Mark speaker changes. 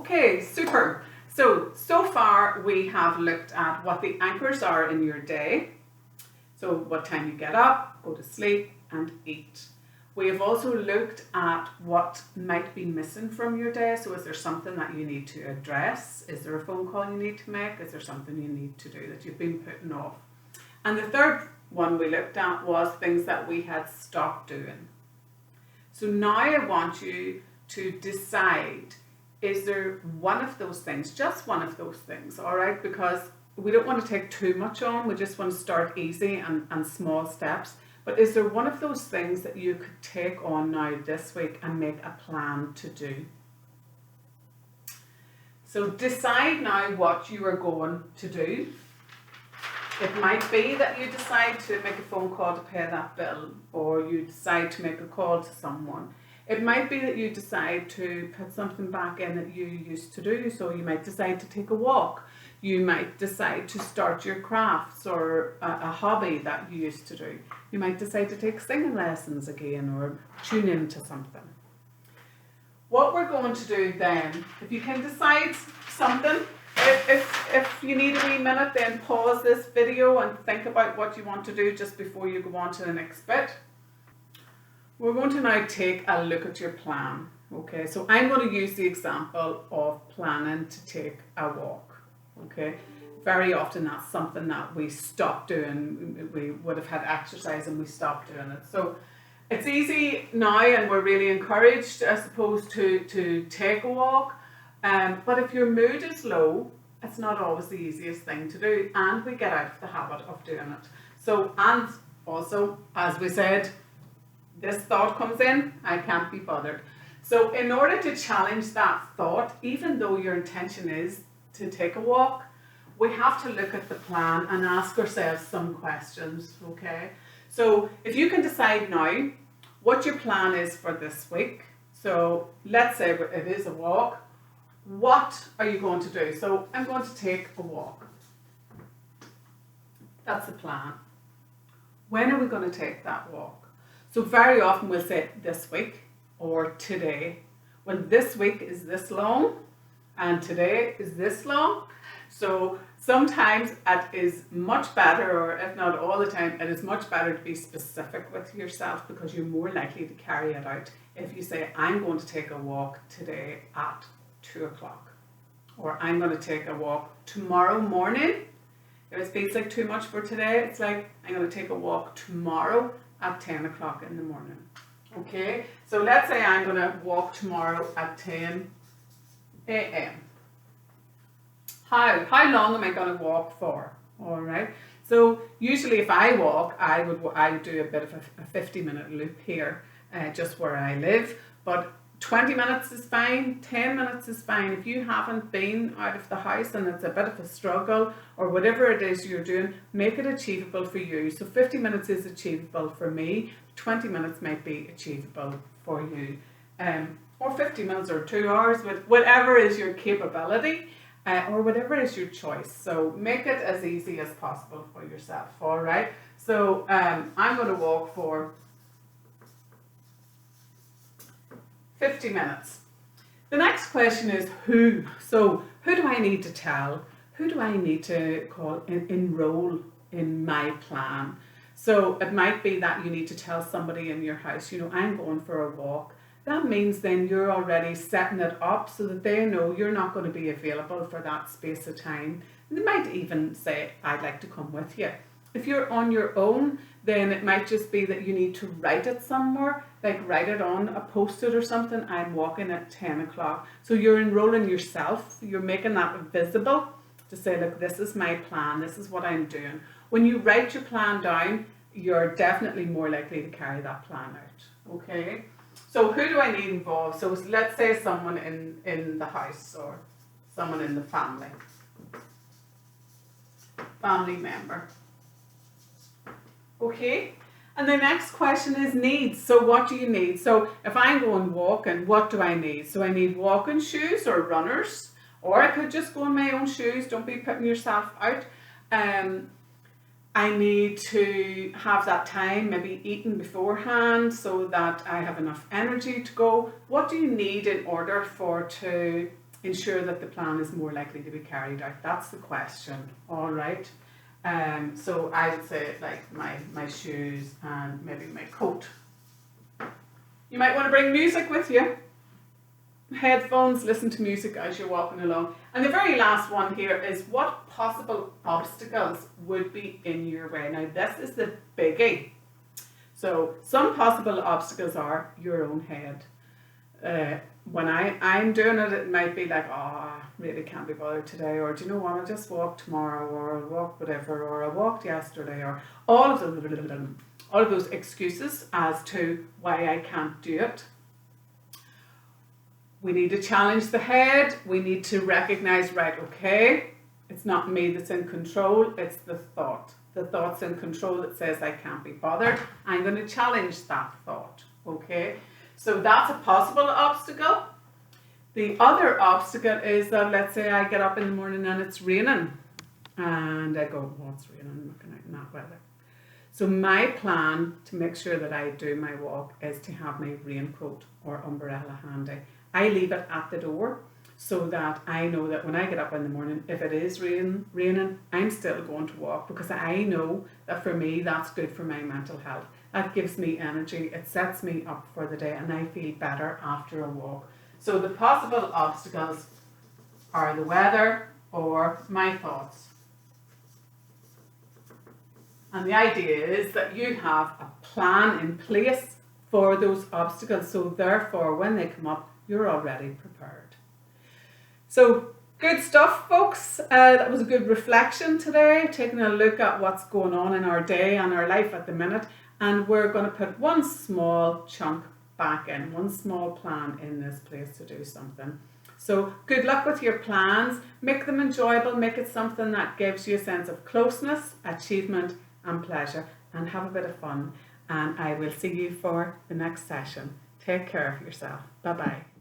Speaker 1: Okay, super. So far we have looked at what the anchors are in your day. So what time you get up, go to sleep and eat. We have also looked at what might be missing from your day. So is there something that you need to address? Is there a phone call you need to make? Is there something you need to do that you've been putting off? And the third one we looked at was things that we had stopped doing. So now I want you to decide, is there one of those things, just one of those things, all right? Because we don't want to take too much on. We just want to start easy and small steps. But is there one of those things that you could take on now this week and make a plan to do? So decide now what you are going to do. It might be that you decide to make a phone call to pay that bill, or you decide to make a call to someone. It might be that you decide to put something back in that you used to do. So you might decide to take a walk. You might decide to start your crafts or a hobby that you used to do. You might decide to take singing lessons again or tune into something. What we're going to do then, if you can decide something, if you need a wee minute, then pause this video and think about what you want to do just before you go on to the next bit. We're going to now take a look at your plan. Okay, so I'm going to use the example of planning to take a walk. Okay, very often that's something that we stop doing. We would have had exercise and we stopped doing it. So it's easy now, and we're really encouraged, I suppose, to take a walk. But if your mood is low, it's not always the easiest thing to do, and we get out of the habit of doing it. So, and also, as we said, this thought comes in, I can't be bothered. So in order to challenge that thought, even though your intention is to take a walk, we have to look at the plan and ask ourselves some questions, okay? So if you can decide now what your plan is for this week, so let's say it is a walk, what are you going to do? So I'm going to take a walk. That's the plan. When are we going to take that walk? So very often we'll say this week or today. Well, this week is this long and today is this long. So sometimes it is much better, or if not all the time, it is much better to be specific with yourself, because you're more likely to carry it out if you say, I'm going to take a walk today at 2 o'clock, or I'm going to take a walk tomorrow morning. If it feels like too much for today, it's like, I'm going to take a walk tomorrow at 10 o'clock in the morning. Okay, so let's say I'm going to walk tomorrow at 10 a.m. How long am I going to walk for? All right. So usually if I walk, I would do a bit of a 50-minute loop here, just where I live. But 20 minutes is fine, 10 minutes is fine. If you haven't been out of the house and it's a bit of a struggle, or whatever it is you're doing, make it achievable for you. So 50 minutes is achievable for me, 20 minutes might be achievable for you. Or 50 minutes or 2 hours, whatever is your capability, or whatever is your choice. So make it as easy as possible for yourself, all right? So I'm going to walk for 50 minutes. The next question is who? So who do I need to tell? Who do I need to call enroll in my plan? So it might be that you need to tell somebody in your house, you know, I'm going for a walk. That means then you're already setting it up so that they know you're not going to be available for that space of time. They might even say, I'd like to come with you. If you're on your own, then it might just be that you need to write it somewhere, like write it on a post-it or something, I'm walking at 10 o'clock. So you're enrolling yourself, you're making that visible to say, look, this is my plan, this is what I'm doing. When you write your plan down, you're definitely more likely to carry that plan out, okay? So who do I need involved? So let's say someone in the house or someone in the family member. Okay, and the next question is needs. So what do you need? So if I'm going walking, what do I need? So I need walking shoes or runners, or I could just go in my own shoes. Don't be putting yourself out. I need to have that time, maybe eating beforehand so that I have enough energy to go. What do you need in order to ensure that the plan is more likely to be carried out? That's the question, all right? So I would say like my shoes and maybe my coat. You might want to bring music with you. Headphones, listen to music as you're walking along. And the very last one here is, what possible obstacles would be in your way? Now this is the biggie. So some possible obstacles are your own head. When I'm doing it, it might be like, oh, I really can't be bothered today, or do you know what, I'll just walk tomorrow, or I'll walk whatever, or I walked yesterday, or all of those excuses as to why I can't do it. We need to challenge the head. We need to recognize, right, okay, it's not me that's in control, it's the thought. The thought's in control that says I can't be bothered. I'm going to challenge that thought, okay? So that's a possible obstacle. The other obstacle is that, let's say I get up in the morning and it's raining. And I go, well, it's raining, I'm looking out in that weather. So my plan to make sure that I do my walk is to have my raincoat or umbrella handy. I leave it at the door so that I know that when I get up in the morning, if it is raining, I'm still going to walk, because I know that for me, that's good for my mental health. That gives me energy, it sets me up for the day, and I feel better after a walk. So the possible obstacles are the weather or my thoughts. And the idea is that you have a plan in place for those obstacles, so therefore when they come up, you're already prepared. So good stuff, folks. That was a good reflection today, taking a look at what's going on in our day and our life at the minute. And we're going to put one small chunk back in, one small plan in this place to do something. So good luck with your plans. Make them enjoyable. Make it something that gives you a sense of closeness, achievement and pleasure. And have a bit of fun. And I will see you for the next session. Take care of yourself. Bye-bye.